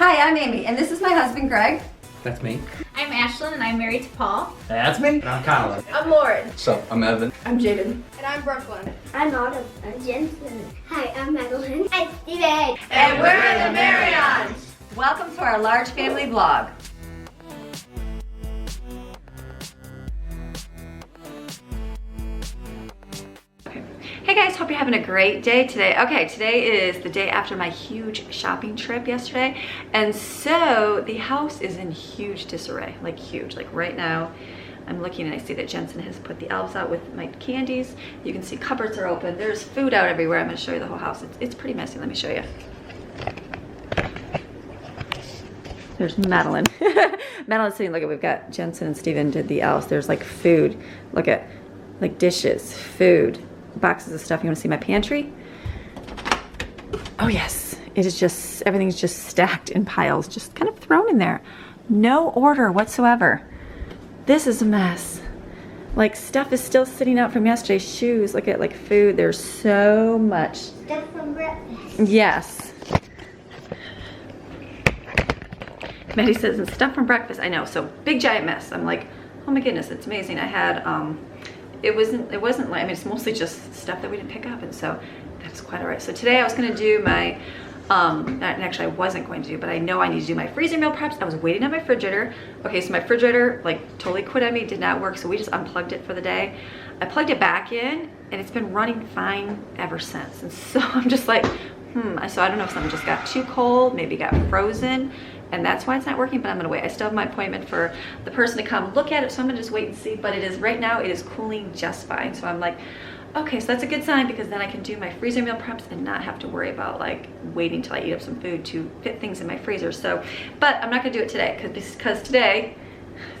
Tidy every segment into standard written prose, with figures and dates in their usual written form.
Hi, I'm Amy, and this is my husband, Greg. That's me. I'm Ashlyn, and I'm married to Paul. That's me. And I'm Connell. I'm Lauren. So, I'm Evan. I'm Jaden. And I'm Brooklyn. I'm Autumn. I'm Jensen. Hi, I'm Madeline. I'm Steven. And we're the Maryons. Welcome to our large family vlog. Hey guys, hope you're having a great day today. Okay, today is the day after my huge shopping trip yesterday. And so the house is in huge disarray, like huge. Like right now, I'm looking and I see that Jensen has put the elves out with my candies. You can see cupboards are open. There's food out everywhere. I'm gonna show you the whole house. It's pretty messy, let me show you. There's Madeline. Madeline's sitting, look at, we've got Jensen and Steven did the elves. There's like food, look at, like dishes, food, boxes of stuff. You want to see my pantry? Oh yes, it is just, everything's just stacked in piles, just kind of thrown in there. No order whatsoever. This is a mess. Like stuff is still sitting out from yesterday's shoes. Look at like food, there's so much. Stuff from breakfast. Yes. Maddie says, and stuff from breakfast. I know, so big giant mess. I'm like, oh my goodness, it's amazing. I had, it wasn't like, I mean, it's mostly just stuff that we didn't pick up, and so that's quite all right. So today I was gonna do my, and actually I wasn't going to do, but I know I need to do my freezer meal preps. I was waiting on my refrigerator. Okay, so my refrigerator like totally quit on me, did not work, so we just unplugged it for the day. I plugged it back in, and it's been running fine ever since. And so I'm just like, so I don't know if something just got too cold, maybe got frozen, and that's why it's not working, but I'm gonna wait. I still have my appointment for the person to come look at it, so I'm gonna just wait and see, but it is, right now, it is cooling just fine. So I'm like, okay, so that's a good sign, because then I can do my freezer meal preps and not have to worry about like waiting till I eat up some food to fit things in my freezer. So, but I'm not gonna do it today, because today,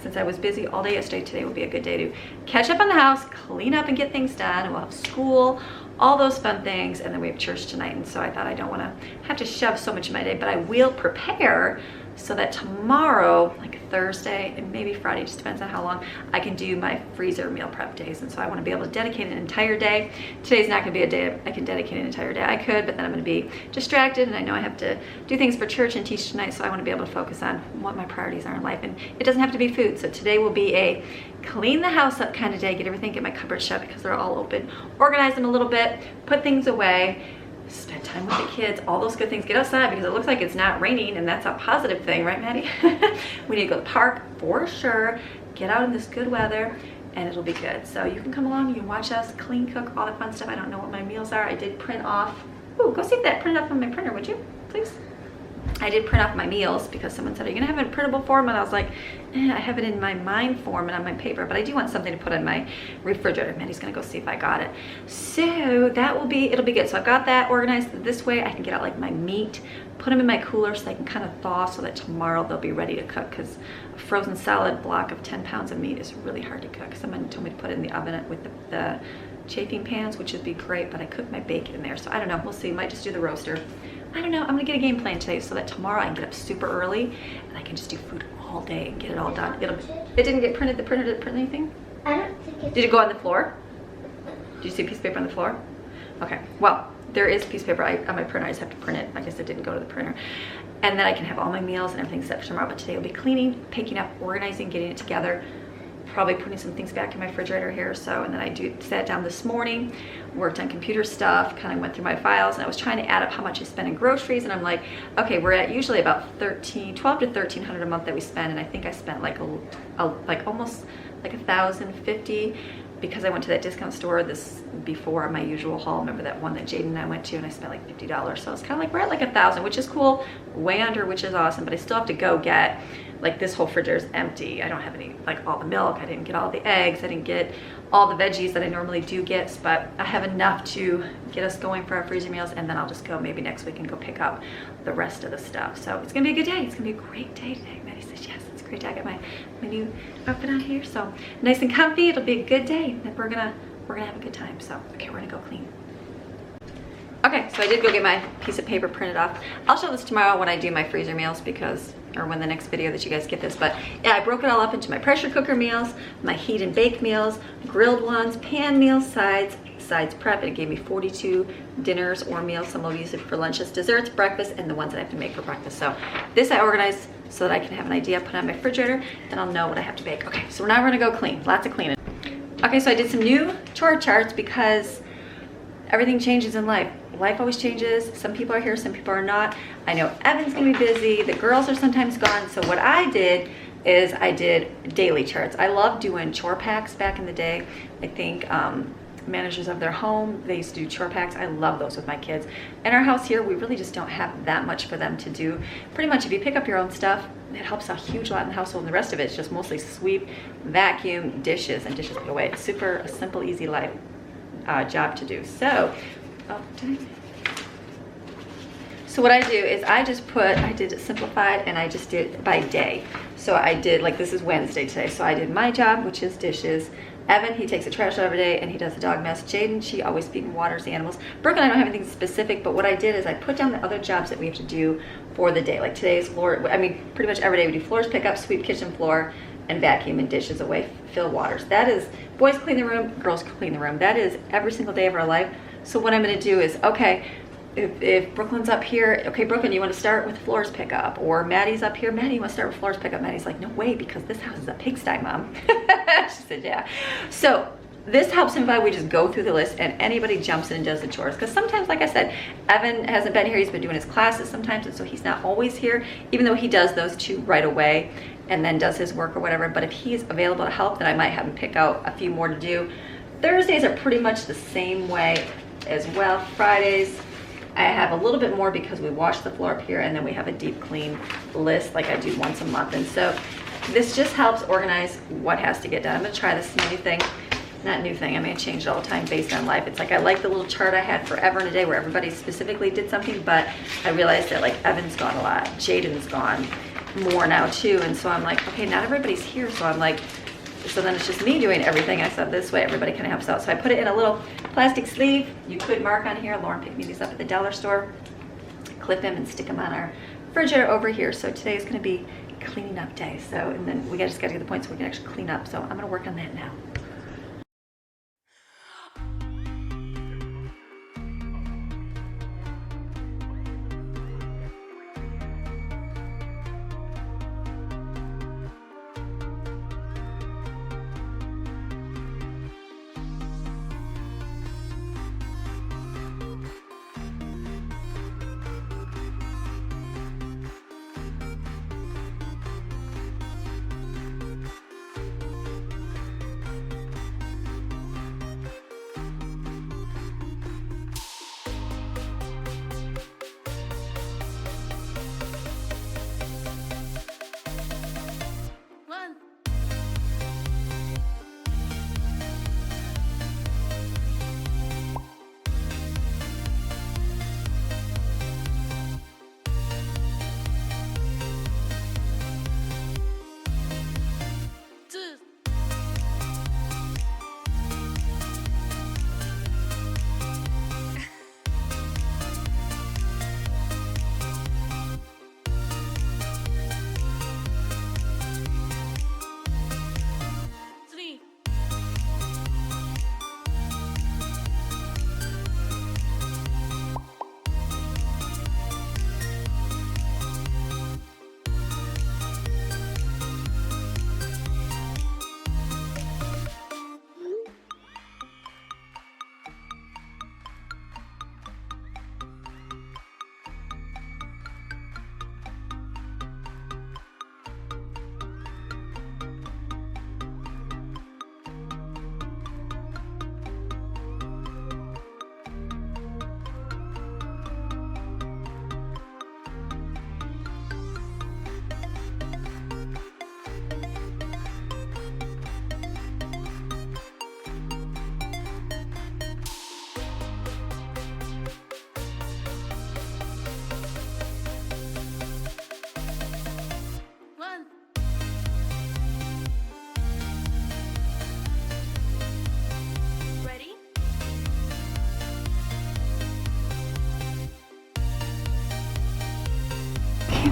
since I was busy all day yesterday, today will be a good day to catch up on the house, clean up and get things done, and we'll have school, all those fun things, and then we have church tonight. And so I thought I don't want to have to shove so much of my day, but I will prepare so that tomorrow, like Thursday and maybe Friday, just depends on how long, I can do my freezer meal prep days. And so I want to be able to dedicate an entire day. Today's not going to be a day I can dedicate an entire day. I could, but then I'm going to be distracted, and I know I have to do things for church and teach tonight, so I want to be able to focus on what my priorities are in life. And it doesn't have to be food. So today will be a clean the house up kind of day, get everything, get my cupboards shut because they're all open, organize them a little bit, put things away, spend time with the kids, all those good things, get outside because it looks like it's not raining, and that's a positive thing, right, Maddie? We need to go to the park for sure, get out in this good weather, and it'll be good. So you can come along, you can watch us clean, cook, all the fun stuff. I don't know what my meals are. I did print off, ooh, go see if that printed off on my printer, would you, please? I did print off my meals because someone said, are you gonna have it in printable form? And I was like, I have it in my mind form and on my paper, but I do want something to put in my refrigerator. Maddie's gonna go see if I got it. So that will be, it'll be good. So I've got that organized this way. I can get out like my meat, put them in my cooler so they can kind of thaw so that tomorrow they'll be ready to cook, because a frozen solid block of 10 pounds of meat is really hard to cook. Someone told me to put it in the oven with the chafing pans, which would be great, but I cook my bacon in there. So I don't know, we'll see, might just do the roaster. I don't know, I'm gonna get a game plan today so that tomorrow I can get up super early and I can just do food all day and get it all done. It didn't get printed, the printer didn't print anything? I don't think it did. It go on the floor? Did you see a piece of paper on the floor? Okay, well, there is a piece of paper on my printer. I just have to print it. I guess it didn't go to the printer. And then I can have all my meals and everything set for tomorrow. But today will be cleaning, picking up, organizing, getting it together, probably putting some things back in my refrigerator here. So, and then I sat down this morning, worked on computer stuff, kind of went through my files, and I was trying to add up how much I spend in groceries, and I'm like, okay, we're at usually about 12 to 1300 a month that we spend, and I think I spent like almost like 1,050 because I went to that discount store before my usual haul. Remember that one that Jaden and I went to, and I spent like $50. So it's kind of like we're at like 1,000, which is cool, way under, which is awesome, but I still have to go get, like this whole fridge is empty. I don't have any, like all the milk, I didn't get all the eggs, I didn't get all the veggies that I normally do get, but I have enough to get us going for our freezer meals, and then I'll just go maybe next week and go pick up the rest of the stuff. So it's gonna be a good day. It's gonna be a great day today. Maddie says, yes, it's a great day. I got my new outfit on here, so nice and comfy. It'll be a good day. We're gonna have a good time. So, okay, we're gonna go clean. Okay, so I did go get my piece of paper printed off. I'll show this tomorrow when I do my freezer meals, because, or when the next video that you guys get this, but yeah, I broke it all up into my pressure cooker meals, my heat and bake meals, grilled ones, pan meals, sides, besides prep. It gave me 42 dinners or meals. Some will use it for lunches, desserts, breakfast, and the ones that I have to make for breakfast. So this I organized so that I can have an idea, put it on my refrigerator, then I'll know what I have to bake. Okay, so now we're gonna go clean, lots of cleaning. Okay, so I did some new chore charts because everything changes in life. Life always changes. Some people are here, some people are not. I know Evan's gonna be busy. The girls are sometimes gone. So what I did is I did daily charts. I love doing chore packs back in the day. I think managers of their home, they used to do chore packs. I love those with my kids. In our house here, we really just don't have that much for them to do. Pretty much if you pick up your own stuff, it helps a huge lot in the household, and the rest of it's just mostly sweep, vacuum, dishes, and dishes put away. It's super a simple, easy life job to do. So, so what I do is I did it simplified, and I just did by day. So I did, like, this is Wednesday today, so I did my job, which is dishes. Evan, he takes the trash out every day and he does the dog mess. Jaden, she always feeds and waters the animals. Brooke and I don't have anything specific, but what I did is I put down the other jobs that we have to do for the day. Like today's floor, I mean, pretty much every day we do floors pick up, sweep kitchen floor, and vacuum and dishes away, fill waters. That is, boys clean the room, girls clean the room. That is every single day of our life. So what I'm gonna do is, okay, if Brooklyn's up here, okay, Brooklyn, you want to start with floors pickup, or Maddie's up here, Maddie, you want to start with floors pickup? Maddie's like, no way, because this house is a pigsty, Mom. She said, yeah. So this helps simplify. We just go through the list and anybody jumps in and does the chores, because sometimes, like I said, Evan hasn't been here. He's been doing his classes sometimes, and so he's not always here, even though he does those two right away and then does his work or whatever. But if he's available to help, then I might have him pick out a few more to do. Thursdays are pretty much the same way as well. Fridays, I have a little bit more because we wash the floor up here, and then we have a deep clean list like I do once a month. And so this just helps organize what has to get done. I'm gonna try this new thing. Not new thing, I mean, I change it all the time based on life. It's like I like the little chart I had forever in a day where everybody specifically did something, but I realized that like Evan's gone a lot, Jaden's gone more now too. And so I'm like, okay, not everybody's here. So I'm like, so then it's just me doing everything. I said this way everybody kind of helps out. So I put it in a little plastic sleeve. You could mark on here. Lauren picked me these up at the dollar store. Clip them and stick them on our refrigerator over here. So today is going to be cleaning up day. So, and then we just got to get to the point so we can actually clean up. So I'm going to work on that now.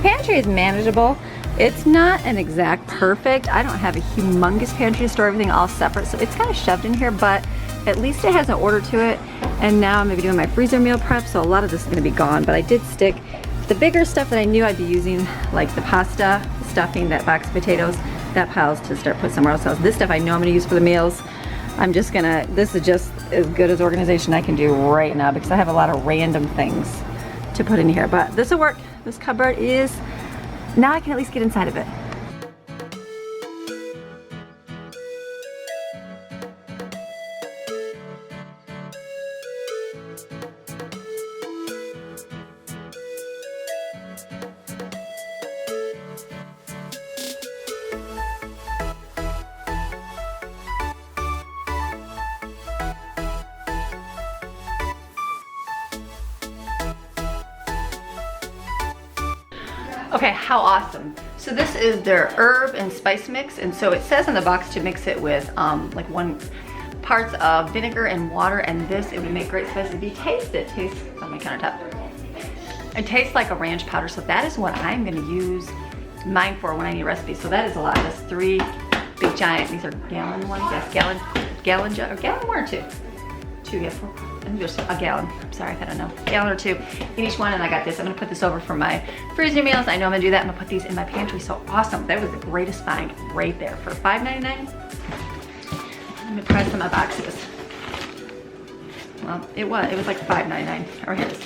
Pantry is manageable. It's not an exact perfect. I don't have a humongous pantry to store everything all separate, so it's kind of shoved in here, but at least it has an order to it. And now I'm gonna be doing my freezer meal prep, so a lot of this is gonna be gone, but I did stick the bigger stuff that I knew I'd be using, like the pasta, stuffing, that box of potatoes, that piles to start put somewhere else. This stuff I know I'm gonna use for the meals. I'm just gonna, this is just as good as organization I can do right now because I have a lot of random things to put in here, but this will work. This cupboard is, now I can at least get inside of it. Okay, how awesome. So this is their herb and spice mix, and so it says on the box to mix it with like 1 parts of vinegar and water, and this, it would make great spices. If you taste it, tastes on my countertop. It tastes like a ranch powder, so that is what I'm gonna use mine for when I need recipes. So that is a lot. That's 3 big giant, these are gallon ones, yes, gallon jug, or gallon 1 or 2? 2, yeah, 4. I think there's a gallon. I'm sorry if I don't know. Gallon or 2 in each one, and I got this. I'm gonna put this over for my freezer meals. I know I'm gonna do that. I'm gonna put these in my pantry. So awesome. That was the greatest find right there for $5.99. Let me try some of my boxes. Well, it was like $5.99, or here it is,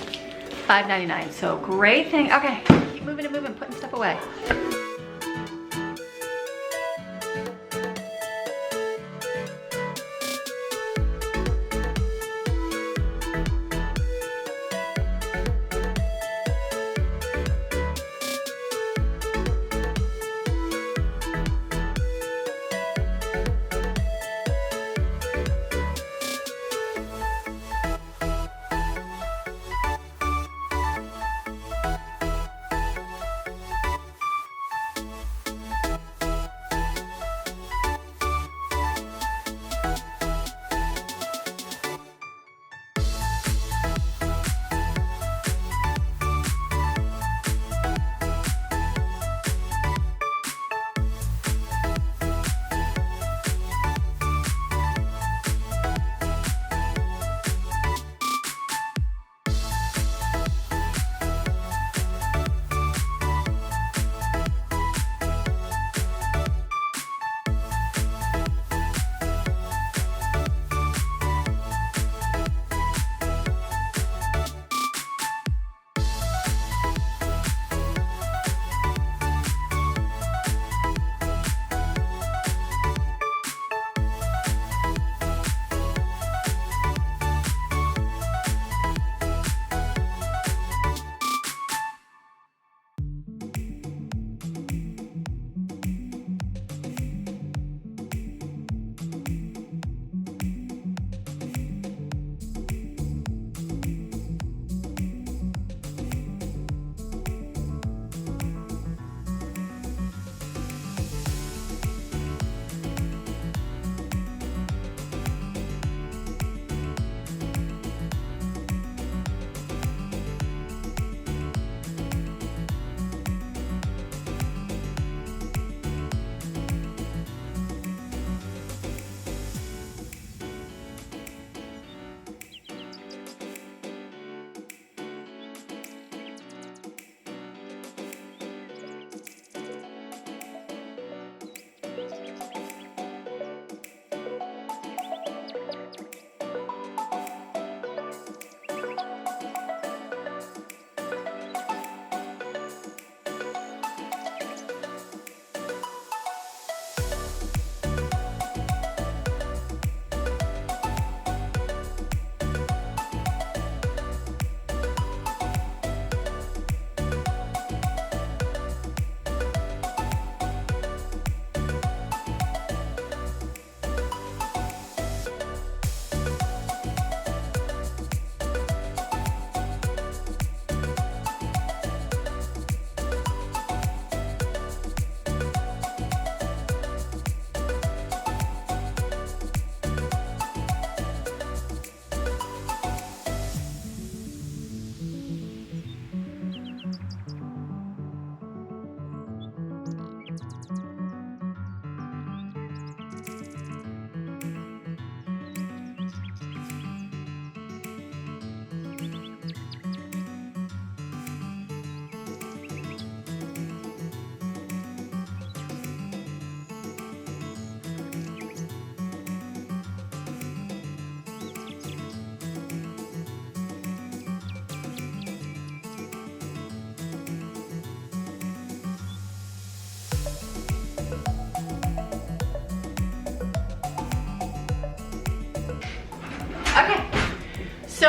$5.99. So great thing. Okay, keep moving and moving, putting stuff away.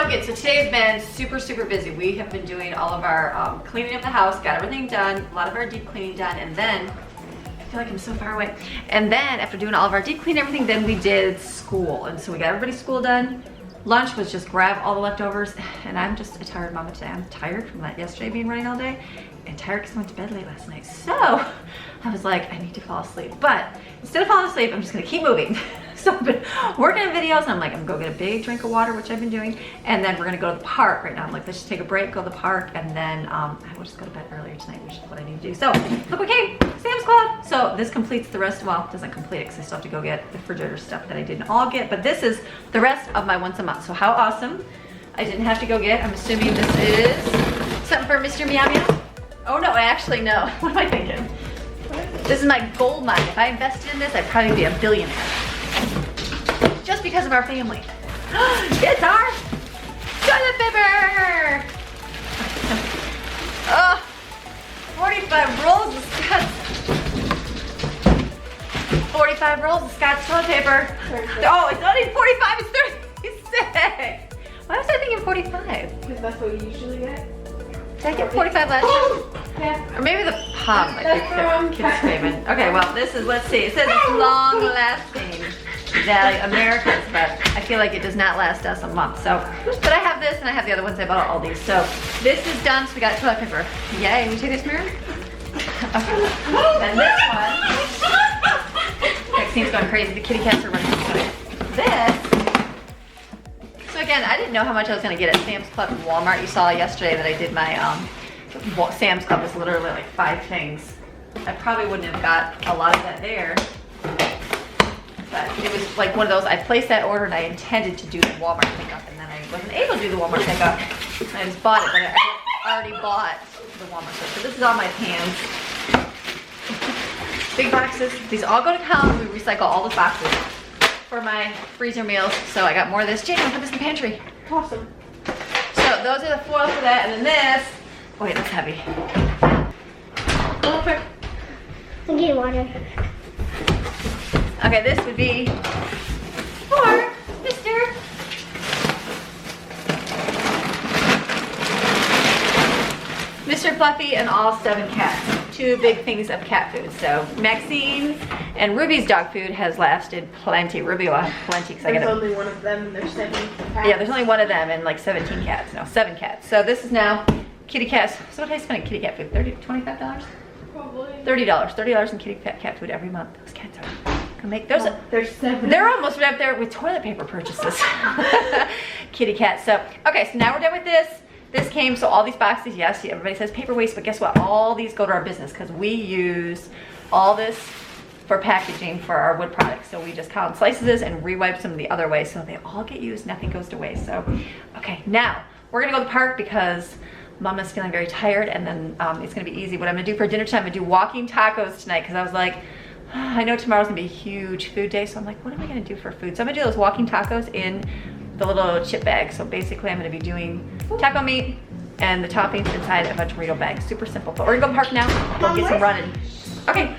So good. So today's been super, super busy. We have been doing all of our cleaning of the house, got everything done, a lot of our deep cleaning done, and then, I feel like I'm so far away. And then after doing all of our deep cleaning and everything, then we did school. And so we got everybody's school done. Lunch was just grab all the leftovers, and I'm just a tired mama today. I'm tired from that yesterday being running all day, and tired because I went to bed late last night. So I was like, I need to fall asleep. But instead of falling asleep, I'm just gonna keep moving. So I've been working on videos, and I'm like, I'm gonna go get a big drink of water, which I've been doing, and then we're gonna go to the park right now. I'm like, let's just take a break, go to the park, and then I will just go to bed earlier tonight, which is what I need to do. So look what came, Sam's Club. So this completes the rest, well, it doesn't complete it because I still have to go get the refrigerator stuff that I didn't all get, but this is the rest of my once a month. So how awesome. I didn't have to go get, I'm assuming this is something for Mr. Meow Meow. Oh no, I actually know. What am I thinking? This is my gold mine. If I invested in this, I'd probably be a billionaire. Just because of our family. It's our toilet paper! Oh, 45 rolls of Scott's. 45 rolls of Scott's toilet paper. Oh, it's not even 45, it's 36. Why was I thinking 45? Because that's what you usually get. Did I get 45 last year? Yeah. Or maybe the pump might be the kids' favorite. Okay, well, this is, let's see. It says it's long-lasting. Value Americans, but I feel like it does not last us a month. So, but I have this and I have the other ones I bought at Aldi. So this is done. So we got toilet paper. Yay! We take this mirror. Okay. Then this one. Maxine's going crazy. The kitty cats are running. This. So again, I didn't know how much I was going to get at Sam's Club and Walmart. You saw yesterday that I did my Sam's Club was literally like 5 things. I probably wouldn't have got a lot of that there. But it was like one of those, I placed that order and I intended to do the Walmart pickup, and then I wasn't able to do the Walmart pickup. I just bought it, but I already bought the Walmart stuff. So this is all my pans. Big boxes. These all go to Colin. We recycle all the boxes for my freezer meals. So I got more of this. Jane, I'll put this in the pantry. Awesome. So those are the foil for that, and then this. Oh wait, that's heavy. Okay. I'm getting water. Okay, this would be for Mr. Mr. Fluffy and all 7 cats. 2 big things of cat food. So Maxine and Ruby's dog food has lasted plenty. Ruby will have plenty because I There's got only one of them and there's 7 cats. Yeah, there's only one of them and like 17 cats. No, 7 cats. So this is now kitty cats. So what do I spend on kitty cat food? $30, $25? Probably. $30 in kitty cat food every month. Those cats are gonna make those. There's 7. They're almost right up there with toilet paper purchases. Kitty cat. So okay, so now we're done with this. This came, so all these boxes, yes, everybody says paper waste, but guess what? All these go to our business because we use all this for packaging for our wood products. So we just count slices and re-wipe them the other way so they all get used, nothing goes to waste. So, okay, now we're gonna go to the park because Mama's feeling very tired, and then it's gonna be easy. What I'm gonna do for dinner time, I'm gonna do walking tacos tonight because I was like, I know tomorrow's gonna be a huge food day, so I'm like, what am I gonna do for food? So I'm gonna do those walking tacos in the little chip bag. So basically I'm gonna be doing taco meat and the toppings inside of a Dorito bag. Super simple, but we're gonna go to the park now, go get some running. Okay.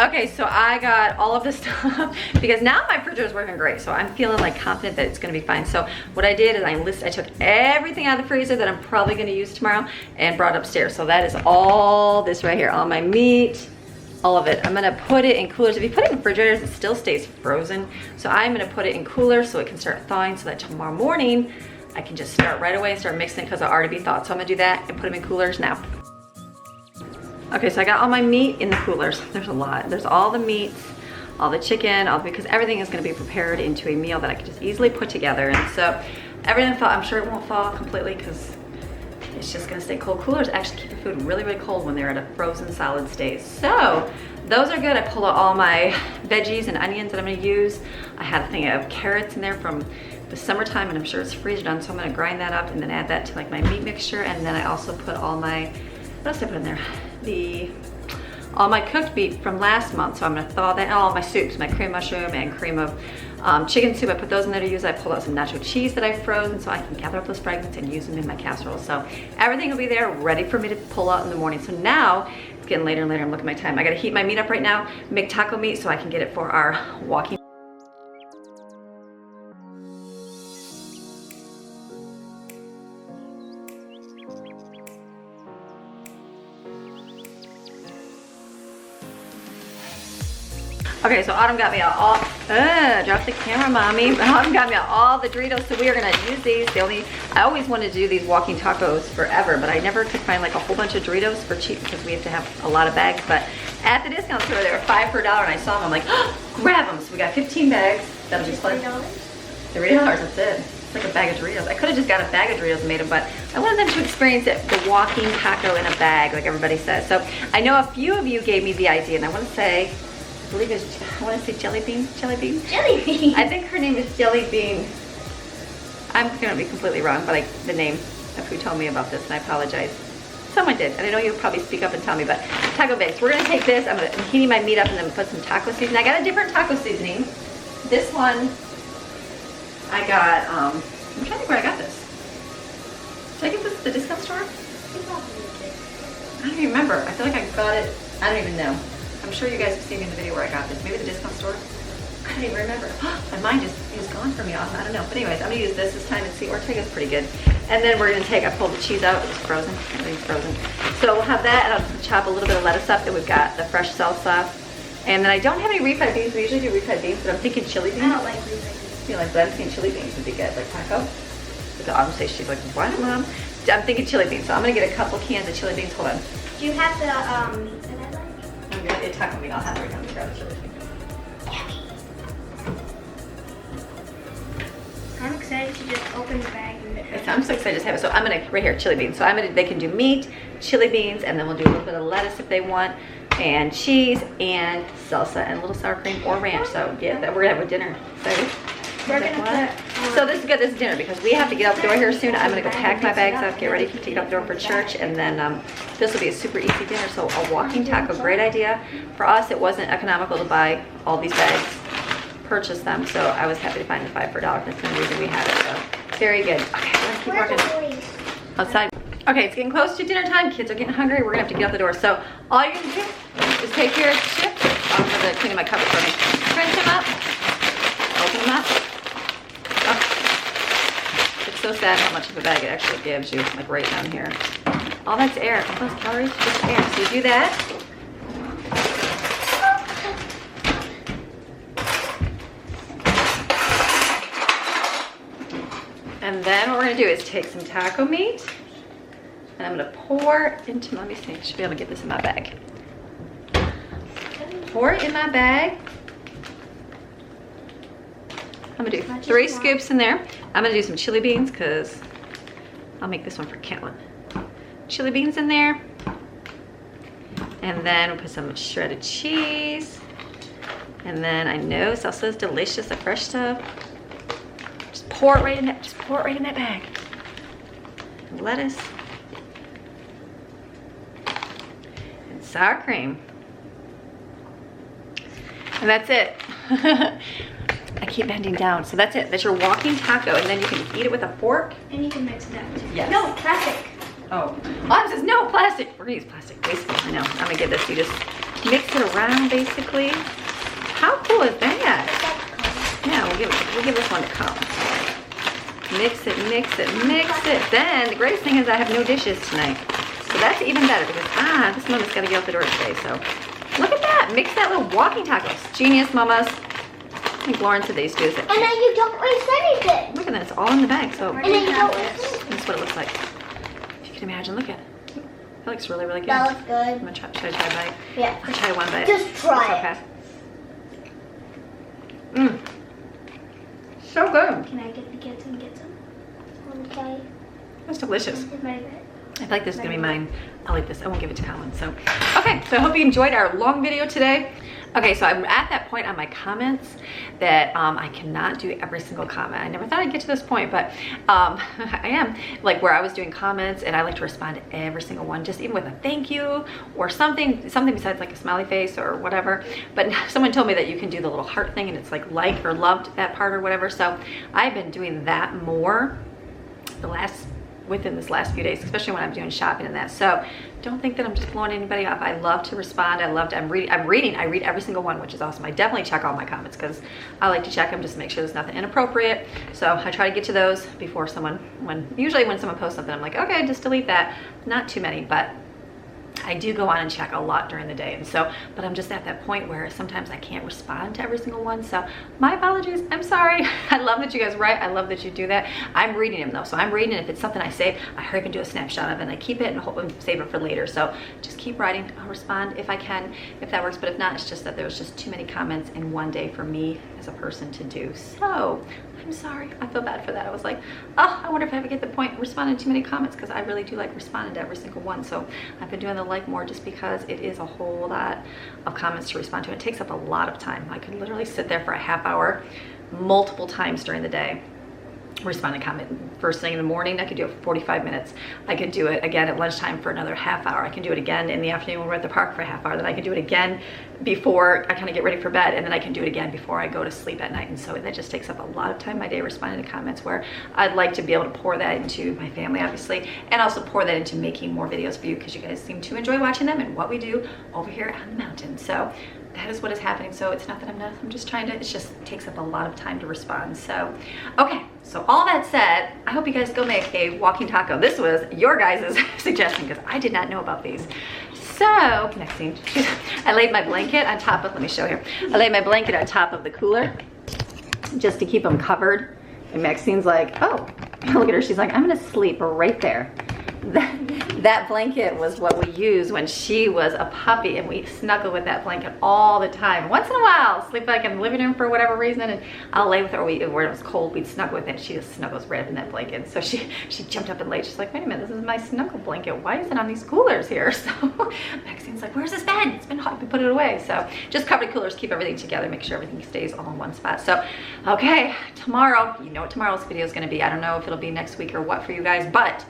Okay, so I got all of this stuff because now my refrigerator is working great. So I'm feeling like confident that it's gonna be fine. So what I did is I took everything out of the freezer that I'm probably gonna use tomorrow and brought upstairs. So that is all this right here, all my meat, all of it. I'm gonna put it in coolers. If you put it in refrigerators, it still stays frozen. So I'm gonna put it in coolers so it can start thawing so that tomorrow morning I can just start right away and start mixing because I'll already be thawed. So I'm gonna do that and put them in coolers now. Okay, so I got all my meat in the coolers. There's a lot. There's all the meats, all the chicken, because everything is gonna be prepared into a meal that I can just easily put together. And so everything thaw, I'm sure it won't thaw completely because it's just gonna stay cold. Coolers actually keep your food really, really cold when they're at a frozen solid state. So those are good. I pulled out all my veggies and onions that I'm gonna use. I had a thing of carrots in there from the summertime and I'm sure it's freezer done. So I'm gonna grind that up and then add that to like my meat mixture. And then I also put all my, what else did I put in there? The all my cooked meat from last month. So I'm gonna thaw that, and all my soups, my cream mushroom and cream of chicken soup. I put those in there to use. I pulled out some nacho cheese that I've frozen so I can gather up those fragments and use them in my casserole. So everything will be there ready for me to pull out in the morning. So now it's getting later and later. I'm looking at my time. I gotta heat my meat up right now, make taco meat so I can get it for our walking. Okay, so Autumn got me out all, drop the camera, mommy. Autumn got me out all the Doritos, so we are gonna use these. I always wanted to do these walking tacos forever, but I never could find like a whole bunch of Doritos for cheap because we have to have a lot of bags. But at the discount store, they were 5 for $1, and I saw them. I'm like, oh, grab them. So we got 15 bags. That'll be fun. $3, that's it. It's like a bag of Doritos. I could have just got a bag of Doritos and made them, but I wanted them to experience it, the walking taco in a bag, like everybody says. So I know a few of you gave me the idea, and I want to say, I believe it's, I want to say Jelly Bean. Jelly Bean. I think her name is Jelly Bean. I'm gonna be completely wrong, but the name of who told me about this, and I apologize. Someone did, and I know you'll probably speak up and tell me, but taco base. We're gonna take this, I'm heating my meat up and then put some taco seasoning. I got a different taco seasoning. This one, I got, I'm trying to think where I got this. Did I get this at the discount store? I don't even remember. I feel like I got it, I don't even know. I'm sure you guys have seen me in the video where I got this. Maybe the discount store? I don't even remember. My mind is gone from me. I don't know. But anyways, I'm gonna use this time and see. Ortega's pretty good. And then we're gonna I pulled the cheese out. It was frozen. Everything's frozen. So we'll have that, and I'll chop a little bit of lettuce up. And we've got the fresh salsa. And then I don't have any refried beans. We usually do refried beans, but I'm thinking chili beans. I don't like refried beans. You know, like, but I'm thinking chili beans would be good, like taco. But the say she's like, what, Mom? I'm thinking chili beans. So I'm gonna get a couple cans of chili beans. Hold on. Do you have the meat that I like? I'm gonna get a taco meat. I'll have it right now. Grab the chili beans. I'm excited to just open the bag and I'm so excited to have it. So I'm gonna, right here, chili beans. So they can do meat, chili beans, and then we'll do a little bit of lettuce if they want, and cheese, and salsa, and a little sour cream or ranch. So yeah, we're gonna have a dinner. Excited? we're gonna put, So this is good, this is dinner, because we have to get out the door here soon. I'm gonna go pack my bags up, get ready to take it out the door for church, and then this will be a super easy dinner. So a walking taco, great idea. For us, it wasn't economical to buy all these bags, purchase them, so I was happy to find the 5 for $1. That's the reason we had it, so very good. Okay, let's keep walking outside. Okay, it's getting close to dinner time. Kids are getting hungry. We're gonna have to get out the door. So all you're gonna do is take your chips. I'm gonna clean my cupboard for me. Crunch them up, open them up. Oh. It's so sad how much of a bag it actually gives you, like right down here. All that's air. All those calories are just air. So you do that. And then what we're gonna do is take some taco meat, and I'm gonna pour into, let me see, I should be able to get this in my bag. Pour it in my bag. I'm gonna do 3 scoops in there. I'm gonna do some chili beans, because I'll make this one for Caitlin. Chili beans in there. And then we'll put some shredded cheese. And then I know salsa is delicious, the fresh stuff. Pour it right in that, just pour it right in that bag. And lettuce. And sour cream. And that's it. I keep bending down. So that's it. That's your walking taco. And then you can eat it with a fork. and you can mix it up too. Yes. No, plastic. Oh, Autumn says no plastic. We're gonna use plastic, basically. I know. I'm gonna get this. You just mix it around, basically. How cool is that? Yeah, we'll give this one a come. Mix it, mix it, mix it. Then the greatest thing is I have no dishes tonight. So that's even better, because this moment's gotta get out the door today. So look at that. Mix that little walking tacos. Genius, mamas. I think Lauren said they used to do this. And then you don't waste anything. Look at that, it's all in the bag. So And then you don't waste anything. that's what it looks like. If you can imagine, look at it. That looks really, really good. That looks I'm good. gonna try, should I try a bite? Yeah. I'll try one bite. Just try it. Mmm. So good. Can I get the kids and get some? Okay. That's delicious. Is my bed? I feel like this is gonna be mine. I'll eat this. I won't give it to Colin. So, okay. So I hope you enjoyed our long video today. Okay, so I'm at that point on my comments that I cannot do every single comment. I never thought I'd get to this point, but I am. Like where I was doing comments and I like to respond to every single one, just even with a thank you or something besides like a smiley face or whatever. But someone told me that you can do the little heart thing and it's like liked or loved that part or whatever. So I've been doing that more within this last few days, especially when I'm doing shopping and that. So don't think that I'm just blowing anybody off. I love to respond. I read every single one, which is awesome. I definitely check all my comments because I like to check them just to make sure there's nothing inappropriate. So I try to get to those before usually when someone posts something, I'm like, okay, just delete that. Not too many, but I do go on and check a lot during the day. And so, but I'm just at that point where sometimes I can't respond to every single one. So my apologies, I'm sorry. I love that you guys write. I love that you do that. I'm reading them though. So I'm reading, if it's something I say, I hurry up and do a snapshot of it and I keep it and hope and save it for later. So just keep writing. I'll respond if I can, if that works. But if not, it's just that there's just too many comments in one day for me as a person to do. So I'm sorry, I feel bad for that. I was like, oh, I wonder if I ever get the point responding to too many comments, because I really do like responding to every single one. So I've been doing the like more just because it is a whole lot of comments to respond to. It takes up a lot of time. I could literally sit there for a half hour multiple times during the day respond to comment. First thing in the morning, I could do it for 45 minutes. I could do it again at lunchtime for another half hour. I can do it again in the afternoon when we're at the park for a half hour. Then I can do it again before I kind of get ready for bed, and then I can do it again before I go to sleep at night. And so that just takes up a lot of time my day responding to comments, where I'd like to be able to pour that into my family, obviously, and also pour that into making more videos for you, because you guys seem to enjoy watching them and what we do over here on the mountain. So that is what is happening. So it's not that I'm just trying to, it just takes up a lot of time to respond. So, okay. So all that said, I hope you guys go make a walking taco. This was your guys' suggestion, because I did not know about these. So, next scene. I laid my blanket on top of, let me show here. I laid my blanket on top of the cooler just to keep them covered. And Maxine's like, oh, look at her. She's like, I'm gonna sleep right there. That blanket was what we used when she was a puppy, and we snuggle with that blanket all the time. Once in a while, sleep like in the living room for whatever reason, and I'll lay with her. Where it was cold, we'd snuggle with it. She just snuggles right up in that blanket. So she jumped up and laid. She's like, wait a minute, this is my snuggle blanket. Why is it on these coolers here? So Maxine's like, where's this bed? It's been hot. We put it away. So just cover the coolers, keep everything together, make sure everything stays all in one spot. So, okay, tomorrow, you know what tomorrow's video is going to be. I don't know if it'll be next week or what for you guys, but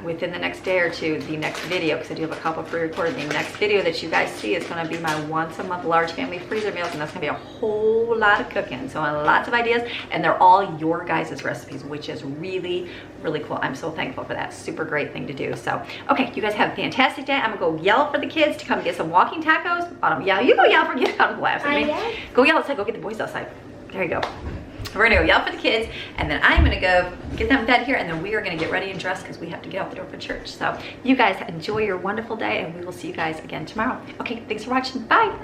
within the next day or two, the next video, because I do have a couple pre-recorded, the next video that you guys see is going to be my once a month large family freezer meals, and that's going to be a whole lot of cooking. So lots of ideas, and they're all your guys' recipes, which is really, really cool. I'm so thankful for that. Super great thing to do. So, okay, you guys have a fantastic day. I'm going to go yell for the kids to come get some walking tacos. Autumn, yeah, you go yell for, get out of the laughs at me. Go yell outside, go get the boys outside. There you go. We're gonna go yell for the kids, and then I'm gonna go get them fed here, and then we are gonna get ready and dressed because we have to get out the door for church. So you guys enjoy your wonderful day, and we will see you guys again tomorrow. Okay, thanks for watching. Bye.